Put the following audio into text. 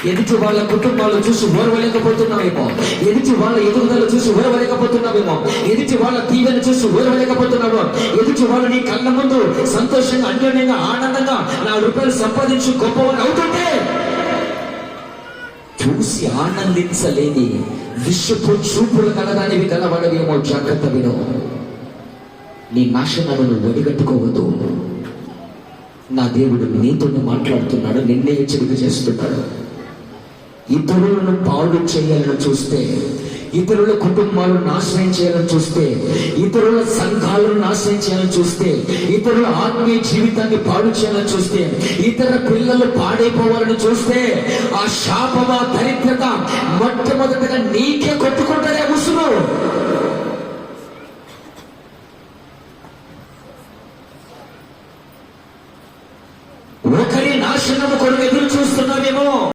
ఎదుటి వాళ్ళ కుటుంబాలు చూసి ఓర్వలేకపోతున్నావేమో, ఎదుటి వాళ్ళ ఎదుగుదల చూసి ఓర్వలేకపోతున్నావేమో, ఎదుటి వాళ్ళ దీవెన చూసి ఓర్వలేకపోతున్నావో, ఎదుటి వాళ్ళు నీ కళ్ళ ముందు సంతోషంగా అన్యోన్యంగా ఆనందంగా 4 రూపాయలు సంపాదించి గొప్పవారు అవుతుంటే చూసి ఆనందించలేని విషపు చూపులు కలదానివి కలవాడవేమో. జాగ్రత్త విను. నీ నాశనాలను ఒడిగట్టుకోవద్దు. నా దేవుడు నీతోనే మాట్లాడుతున్నాడు, నిన్నే హెచ్చరిక చేస్తున్నాడు. ఇతరులను పాడు చేయాలని చూస్తే, ఇతరుల కుటుంబాలను నాశనం చేయాలని చూస్తే, ఇతరుల సంఘాలను నాశనం చేయాలని చూస్తే, ఇతరుల ఆత్మీయ జీవితాన్ని పాడు చేయాలని చూస్తే, ఇతర పిల్లలు పాడైపోవాలని చూస్తే, ఆ శాపమ దరిద్రత మొట్టమొదటిగా నీకే కొట్టుకుంటారే ముసురు.